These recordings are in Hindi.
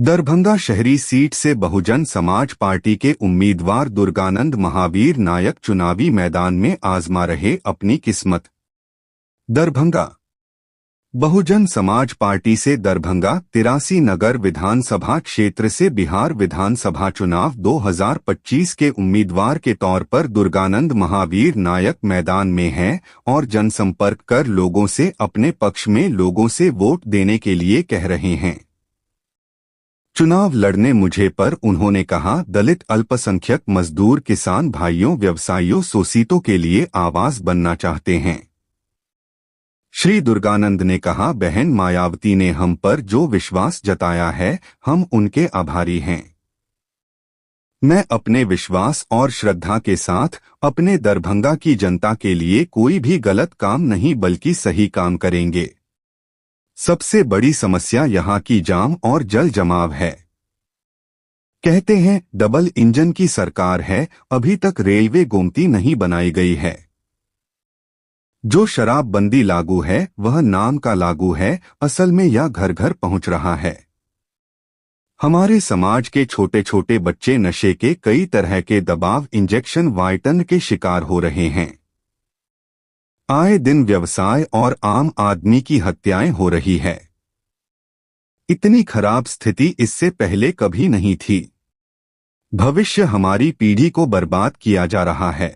दरभंगा शहरी सीट से बहुजन समाज पार्टी के उम्मीदवार दुर्गानंद महावीर नायक चुनावी मैदान में आजमा रहे अपनी किस्मत। दरभंगा बहुजन समाज पार्टी से दरभंगा 83 नगर विधानसभा क्षेत्र से बिहार विधानसभा चुनाव 2025 के उम्मीदवार के तौर पर दुर्गानंद महावीर नायक मैदान में हैं और जनसंपर्क कर लोगों से अपने पक्ष में लोगों से वोट देने के लिए कह रहे हैं। चुनाव लड़ने मुझे पर उन्होंने कहा, दलित अल्पसंख्यक मजदूर किसान भाइयों व्यवसायियों शोषितों के लिए आवाज बनना चाहते हैं। श्री दुर्गानंद ने कहा, बहन मायावती ने हम पर जो विश्वास जताया है हम उनके आभारी हैं। मैं अपने विश्वास और श्रद्धा के साथ अपने दरभंगा की जनता के लिए कोई भी गलत काम नहीं बल्कि सही काम करेंगे। सबसे बड़ी समस्या यहाँ की जाम और जल जमाव है। कहते हैं डबल इंजन की सरकार है, अभी तक रेलवे गोमती नहीं बनाई गई है। जो शराबबंदी लागू है वह नाम का लागू है, असल में यह घर घर पहुंच रहा है। हमारे समाज के छोटे छोटे बच्चे नशे के कई तरह के दबाव इंजेक्शन वाइटन के शिकार हो रहे हैं। आए दिन व्यवसाय और आम आदमी की हत्याएं हो रही है। इतनी खराब स्थिति इससे पहले कभी नहीं थी। भविष्य हमारी पीढ़ी को बर्बाद किया जा रहा है।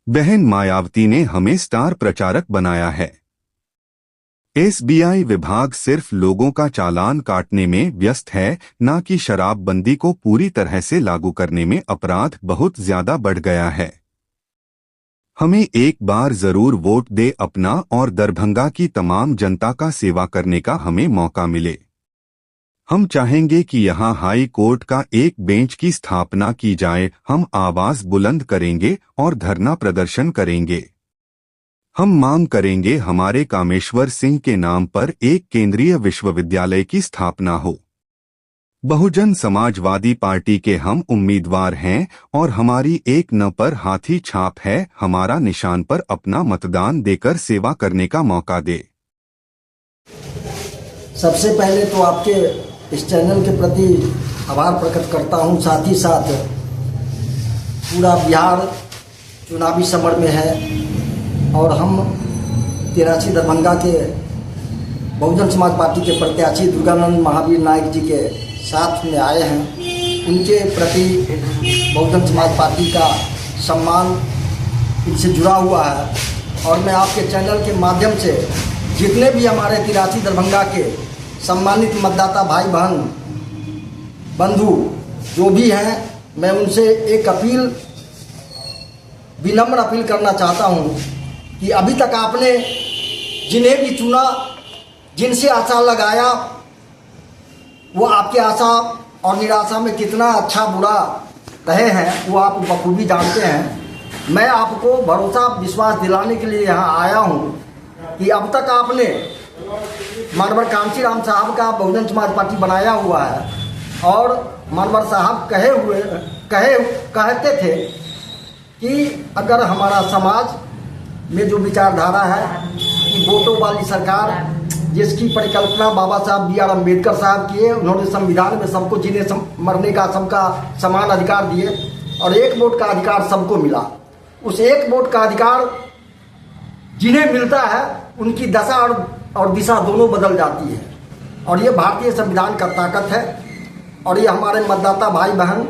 बहन मायावती ने हमें स्टार प्रचारक बनाया है। एसबीआई विभाग सिर्फ लोगों का चालान काटने में व्यस्त है, न कि शराबबंदी को पूरी तरह से लागू करने में। अपराध बहुत ज्यादा बढ़ गया है। हमें एक बार जरूर वोट दे अपना और दरभंगा की तमाम जनता का सेवा करने का हमें मौका मिले। हम चाहेंगे कि यहां हाई कोर्ट का एक बेंच की स्थापना की जाए। हम आवाज बुलंद करेंगे और धरना प्रदर्शन करेंगे। हम मांग करेंगे हमारे कामेश्वर सिंह के नाम पर एक केंद्रीय विश्वविद्यालय की स्थापना हो। बहुजन समाजवादी पार्टी के हम उम्मीदवार हैं और हमारी एक न पर हाथी छाप है। हमारा निशान पर अपना मतदान देकर सेवा करने का मौका दे। सबसे पहले तो आपके इस चैनल के प्रति आभार प्रकट करता हूं। साथ ही साथ पूरा बिहार चुनावी समर में है और हम 83 दरभंगा के बहुजन समाज पार्टी के प्रत्याशी दुर्गानंद महावीर नायक जी के साथ में आए हैं। उनके प्रति बहुजन समाज पार्टी का सम्मान इनसे जुड़ा हुआ है और मैं आपके चैनल के माध्यम से जितने भी हमारे 83 दरभंगा के सम्मानित मतदाता भाई बहन बंधु जो भी हैं, मैं उनसे एक विनम्र अपील करना चाहता हूं कि अभी तक आपने जिन्हें भी चुना, जिनसे आशा लगाया, वो आपके आशा और निराशा में कितना अच्छा बुरा रहे हैं वो आप बखूबी जानते हैं। मैं आपको भरोसा विश्वास दिलाने के लिए यहाँ आया हूँ कि अब तक आपने मानवर कांशीराम साहब का बहुजन समाज पार्टी बनाया हुआ है और मानवर साहब कहते थे कि अगर हमारा समाज में जो विचारधारा है कि वोटों वाली सरकार, जिसकी परिकल्पना बाबा साहब बी आर अम्बेडकर साहब किए, उन्होंने संविधान में सबको जीने मरने का सबका समान अधिकार दिए और एक वोट का अधिकार सबको मिला। उस एक वोट का अधिकार जिन्हें मिलता है उनकी दशा और दिशा दोनों बदल जाती है और ये भारतीय संविधान का ताकत है। और ये हमारे मतदाता भाई बहन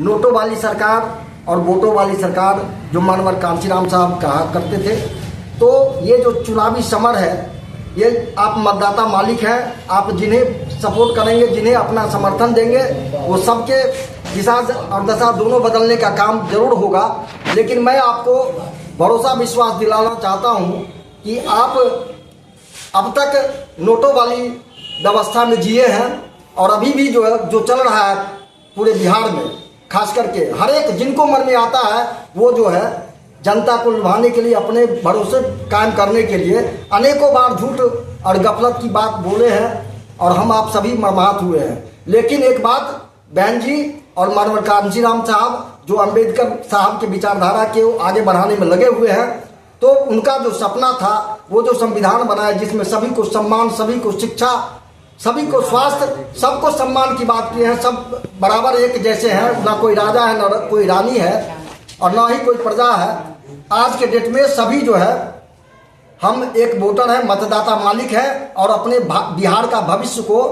नोटों वाली सरकार और वोटों वाली सरकार जो मानवर कांशीराम साहब कहा करते थे, तो ये जो चुनावी समर है ये आप मतदाता मालिक हैं। आप जिन्हें सपोर्ट करेंगे, जिन्हें अपना समर्थन देंगे, वो सबके दिशा और दशा दोनों बदलने का काम जरूर होगा। लेकिन मैं आपको भरोसा विश्वास दिलाना चाहता हूं कि आप अब तक नोटों वाली व्यवस्था में जिए हैं और अभी भी जो चल रहा है पूरे बिहार में, खास करके हर एक जिनको मन में आता है वो जो है जनता को लुभाने के लिए, अपने भरोसे कायम करने के लिए अनेकों बार झूठ और गफलत की बात बोले हैं और हम आप सभी मर्माहत हुए हैं। लेकिन एक बात, बहन जी और मानवर कांशीराम साहब जो अम्बेडकर साहब के विचारधारा के आगे बढ़ाने में लगे हुए हैं, तो उनका जो सपना था वो जो संविधान बनाया जिसमें सभी को सम्मान, सभी को शिक्षा सभी को स्वास्थ्य, सबको सम्मान की बात की है। सब बराबर एक जैसे हैं, ना कोई राजा है, ना कोई रानी है, और ना ही कोई प्रजा है। आज के डेट में सभी जो है, हम एक वोटर है, मतदाता मालिक है, और अपने बिहार का भविष्य को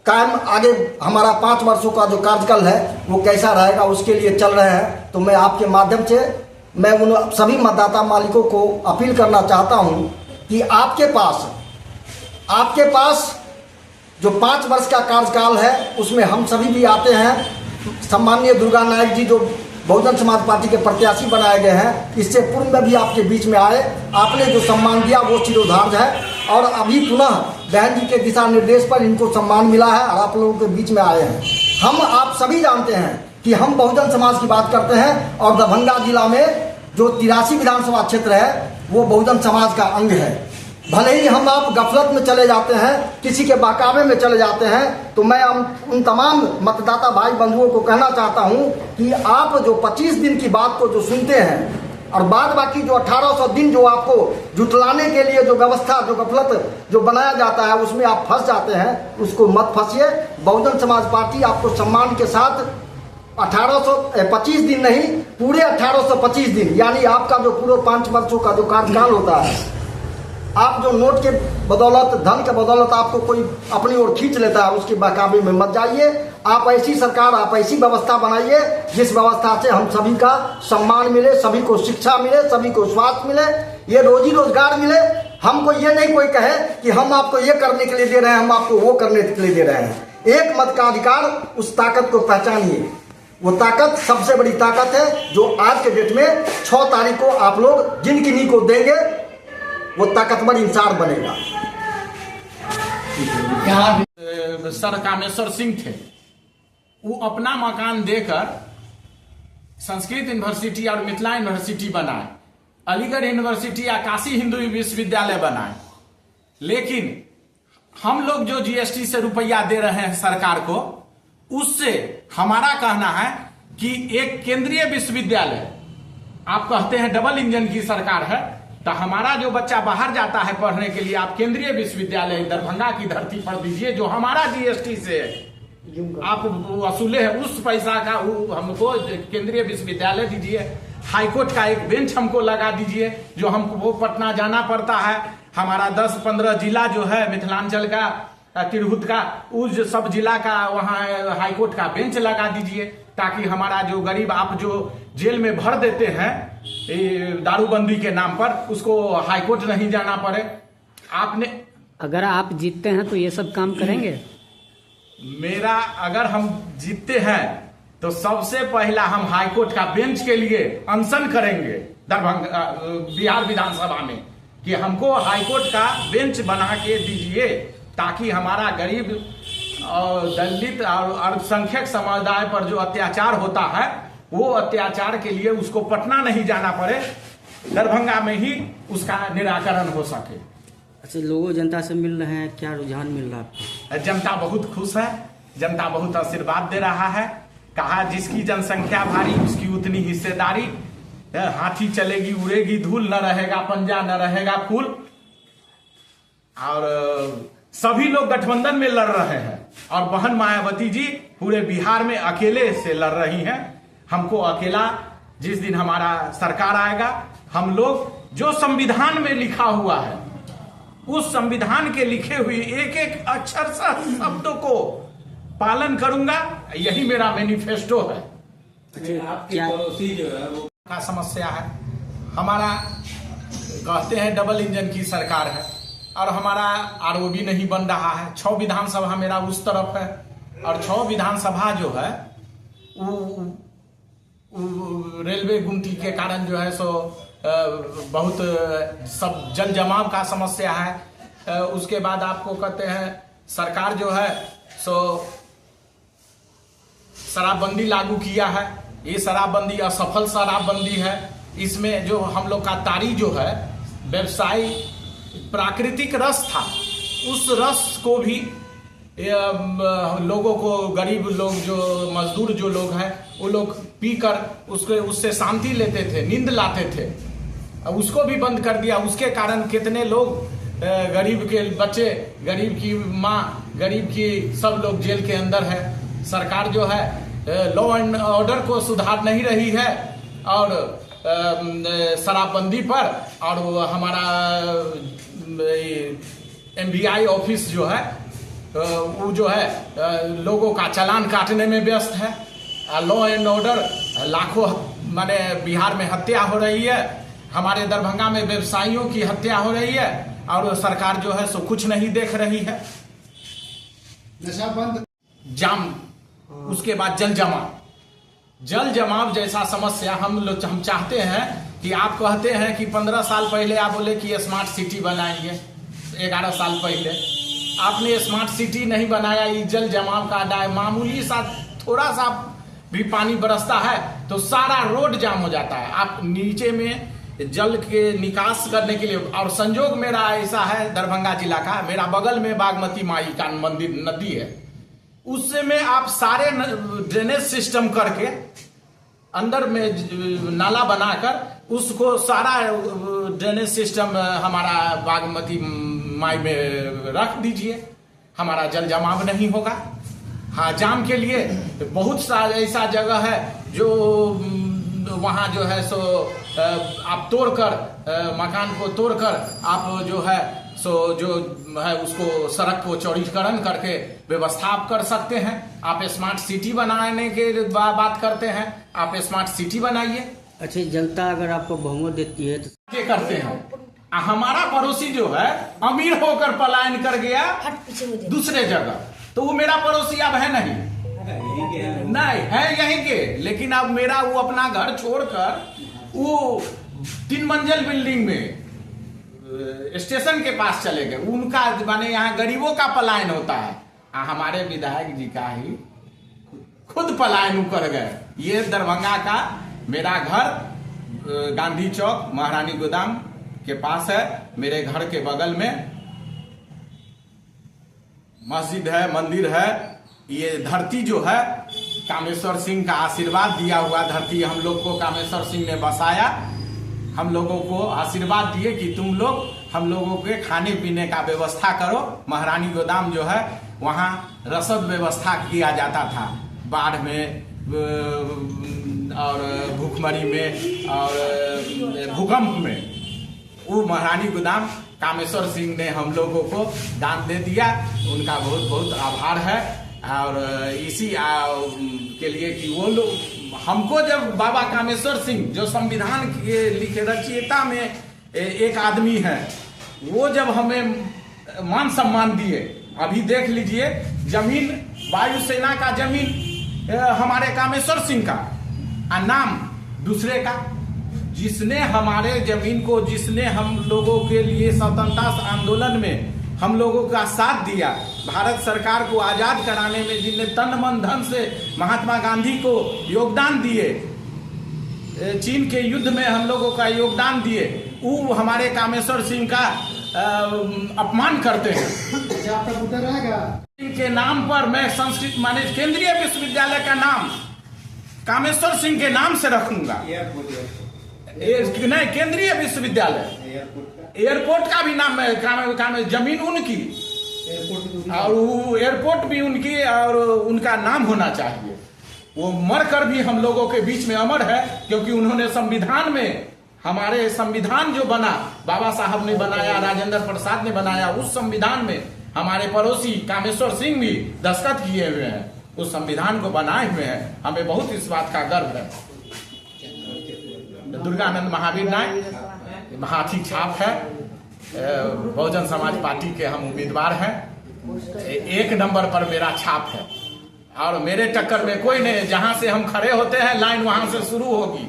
कायम, आगे हमारा 5 वर्षों का जो कार्यकाल है वो कैसा रहेगा उसके लिए चल रहे हैं। तो मैं आपके माध्यम से मैं उन सभी मतदाता मालिकों को अपील करना चाहता हूं कि आपके पास जो 5 वर्ष का कार्यकाल है उसमें हम सभी भी आते हैं। सम्माननीय दुर्गा नायक जी जो बहुजन समाज पार्टी के प्रत्याशी बनाए गए हैं, इससे पूर्व में भी आपके बीच में आए, आपने जो सम्मान दिया वो चिरोधार्य है, और अभी पुनः बहन जी के दिशा निर्देश पर इनको सम्मान मिला है और आप लोगों के बीच में आए हैं। हम आप सभी जानते हैं कि हम बहुजन समाज की बात करते हैं, और दरभंगा जिला में जो 83 विधानसभा क्षेत्र है वो बहुजन समाज का अंग है। भले ही हम आप गफलत में चले जाते हैं, किसी के बहकावे में चले जाते हैं, तो मैं उन तमाम मतदाता भाई बंधुओं को कहना चाहता हूं कि आप जो 25 दिन की बात को जो सुनते हैं, और बाद बाकी जो 1800 दिन जो आपको जुटलाने के लिए जो व्यवस्था, जो गफलत जो बनाया जाता है, उसमें आप फंस जाते हैं, उसको मत फंसिए। बहुजन समाज पार्टी आपको सम्मान के साथ 1825 दिन नहीं, पूरे 1825 दिन, यानी आपका जो पूरे 5 वर्षों का जो कार्यकाल होता है, आप जो नोट के बदौलत, धन के बदौलत आपको कोई अपनी ओर खींच लेता है, उसके बहकावे में मत जाइए। आप ऐसी सरकार, आप ऐसी व्यवस्था बनाइए जिस व्यवस्था से हम सभी का सम्मान मिले, सभी को शिक्षा मिले, सभी को स्वास्थ्य मिले, ये रोजी रोजगार मिले। हमको ये नहीं कोई कहे कि हम आपको ये करने के लिए दे रहे हैं, हम आपको वो करने के लिए दे रहे हैं। एक मत का अधिकार, उस ताकत को पहचानिए। वो ताकत सबसे बड़ी ताकत है जो आज के डेट में 6 तारीख को आप लोग जिन किन्हीं को देंगे, वो ताकतवर इंसान बनेगा। सर कामेश्वर सिंह थे, वो अपना मकान देकर संस्कृत यूनिवर्सिटी और मिथिला यूनिवर्सिटी बनाए, अलीगढ़ यूनिवर्सिटी या काशी हिंदू विश्वविद्यालय बनाए। लेकिन हम लोग जो जीएसटी से रुपया दे रहे हैं सरकार को, उससे हमारा कहना है कि एक केंद्रीय विश्वविद्यालय, आप कहते हैं डबल इंजन की सरकार है, तो हमारा जो बच्चा बाहर जाता है पढ़ने के लिए, आप केंद्रीय विश्वविद्यालय दरभंगा की धरती पर दीजिए, जो हमारा जीएसटी से आप वसूले हैं, उस पैसा का हमको केंद्रीय विश्वविद्यालय दीजिए। हाईकोर्ट का एक बेंच हमको लगा दीजिए, जो हमको वो पटना जाना पड़ता है। हमारा 10-15 जिला जो है मिथिलांचल का, तिरहुत का, उस सब जिला का वहाँ हाईकोर्ट का बेंच लगा दीजिए, ताकि हमारा जो गरीब, आप जो जेल में भर देते हैं दारूबंदी के नाम पर, उसको हाईकोर्ट नहीं जाना पड़े। आपने, अगर आप जीतते हैं तो ये सब काम करेंगे? मेरा, अगर हम जीतते हैं तो सबसे पहला हम हाईकोर्ट का बेंच के लिए अनशन करेंगे दरभंगा बिहार विधानसभा में, कि हमको हाईकोर्ट का बेंच बना के दीजिए, ताकि हमारा गरीब और दलित और अल्पसंख्यक समुदाय पर जो अत्याचार होता है, वो अत्याचार के लिए उसको पटना नहीं जाना पड़े, दरभंगा में ही उसका निराकरण हो सके। अच्छा, लोगों जनता से मिल रहे हैं, क्या रुझान मिल रहा है आपको? जनता बहुत खुश है, जनता बहुत आशीर्वाद दे रहा है। कहा जिसकी जनसंख्या भारी उसकी उतनी हिस्सेदारी, हाथी चलेगी उड़ेगी धूल, न रहेगा पंजा न रहेगा फूल। और सभी लोग गठबंधन में लड़ रहे हैं, और बहन मायावती जी पूरे बिहार में अकेले से लड़ रही हैं। हमको अकेला, जिस दिन हमारा सरकार आएगा, हम लोग जो संविधान में लिखा हुआ है, उस संविधान के लिखे हुए एक एक अक्षर शब्दों को पालन करूंगा, यही मेरा मैनिफेस्टो है। आपकी पड़ोसी जो है वो का समस्या है, हमारा कहते हैं डबल इंजन की सरकार है, और हमारा आरओबी नहीं बन रहा है। 6 विधानसभा मेरा उस तरफ है, और 6 विधानसभा जो है रेलवे गुमटी के कारण जो है सो बहुत सब जल जमाव का समस्या है। उसके बाद आपको कहते हैं सरकार जो है सो शराबबंदी लागू किया है। ये शराबबंदी असफल शराबबंदी है। इसमें जो हम लोग का तारी जो है व्यवसायी प्राकृतिक रस था, उस रस को भी लोगों को, गरीब लोग जो मजदूर जो लोग हैं, वो लोग पीकर उससे शांति लेते थे, नींद लाते थे, उसको भी बंद कर दिया। उसके कारण कितने लोग, गरीब के बच्चे, गरीब की माँ गरीब की सब लोग जेल के अंदर है। सरकार जो है लॉ एंड ऑर्डर को सुधार नहीं रही है और शराबबंदी पर और वो हमारा MBI ऑफिस जो है वो जो है लोगों का चालान काटने में व्यस्त है। लॉ एंड ऑर्डर लाखों माने बिहार में हत्या हो रही है, हमारे दरभंगा में व्यवसायियों की हत्या हो रही है और सरकार जो है सो कुछ नहीं देख रही है। नशाबंद जाम, उसके बाद जल जमाव जैसा समस्या हम चाहते हैं कि आप कहते हैं कि 15 साल पहले आप बोले कि स्मार्ट सिटी बनाएंगे, 11 साल पहले आपने स्मार्ट सिटी नहीं बनाया। ये जल जमाव का मामूली सा थोड़ा सा भी पानी बरसता है तो सारा रोड जाम हो जाता है। आप नीचे में जल के निकास करने के लिए, और संजोग मेरा ऐसा है दरभंगा जिला का, मेरा बगल में बागमती माई का मंदिर नदी है, उससे में आप सारे ड्रेनेज सिस्टम करके अंदर में नाला बनाकर उसको सारा ड्रेनेज सिस्टम हमारा बागमती माई में रख दीजिए, हमारा जल जमाव नहीं होगा। हाँ, जाम के लिए बहुत सा ऐसा जगह है जो वहाँ जो है सो आप तोड़कर मकान को तोड़कर आप जो है सो जो है उसको सड़क को चौड़ीकरण करके व्यवस्था आप कर सकते हैं। आप स्मार्ट सिटी बनाने के बात करते हैं, आप स्मार्ट सिटी बनाइए। अच्छा, जनता अगर आपको बहुमत देती है तो क्या करते हैं? हमारा पड़ोसी जो है अमीर होकर पलायन कर गया दूसरे जगह, तो वो मेरा पड़ोसी अब है नहीं है यहीं के, लेकिन अब मेरा वो अपना घर छोड़कर वो 3 मंजिल बिल्डिंग में स्टेशन के पास चले गए। उनका माने यहाँ गरीबों का पलायन होता है, हमारे विधायक जी का ही खुद पलायन कर गए। ये दरभंगा का मेरा घर गांधी चौक महारानी गोदाम के पास है, मेरे घर के बगल में मस्जिद है, मंदिर है। ये धरती जो है कामेश्वर सिंह का आशीर्वाद दिया हुआ धरती, हम लोग को कामेश्वर सिंह ने बसाया, हम लोगों को आशीर्वाद दिए कि तुम लोग हम लोगों के खाने पीने का व्यवस्था करो। महारानी गोदाम जो है वहाँ रसद व्यवस्था किया जाता था, बाढ़ में और भूखमरी में और भूकंप में। वो महारानी गोदाम कामेश्वर सिंह ने हम लोगों को दान दे दिया, उनका बहुत बहुत आभार है। और इसी के लिए कि वो लोग हमको, जब बाबा कामेश्वर सिंह जो संविधान के लिखे रचयिता में एक आदमी है, वो जब हमें मान सम्मान दिए, अभी देख लीजिए जमीन वायुसेना का जमीन हमारे कामेश्वर सिंह का, नाम दूसरे का। जिसने हमारे जमीन को, जिसने हम लोगों के लिए स्वतंत्रता आंदोलन में हम लोगों का साथ दिया, भारत सरकार को आजाद कराने में जिनने तन मन धन से महात्मा गांधी को योगदान दिए, चीन के युद्ध में हम लोगों का योगदान दिए, वो हमारे कामेश्वर सिंह का अपमान करते हैं। आपका मुद्दा रहेगा इनके नाम पर मैं संस्कृत माने केंद्रीय विश्वविद्यालय का नाम कामेश्वर सिंह के नाम से रखूंगा। नहीं, केंद्रीय विश्वविद्यालय, एयरपोर्ट का भी नाम है, जमीन उनकी और वो एयरपोर्ट भी उनकी और उनका नाम होना चाहिए। वो मरकर भी हम लोगों के बीच में अमर है, क्योंकि उन्होंने संविधान में, हमारे संविधान जो बना बाबा साहब ने बनाया, राजेंद्र प्रसाद ने बनाया, उस संविधान में हमारे पड़ोसी कामेश्वर सिंह भी दस्तखत किए हुए हैं, उस संविधान को बनाए हुए हैं। हमें बहुत इस बात का गर्व है। दुर्गानंद महावीर नायक हाथी छाप है, बहुजन समाज पार्टी के हम उम्मीदवार हैं, 1 नंबर पर मेरा छाप है और मेरे टक्कर में कोई नहीं। जहां से हम खड़े होते हैं लाइन वहां से शुरू होगी।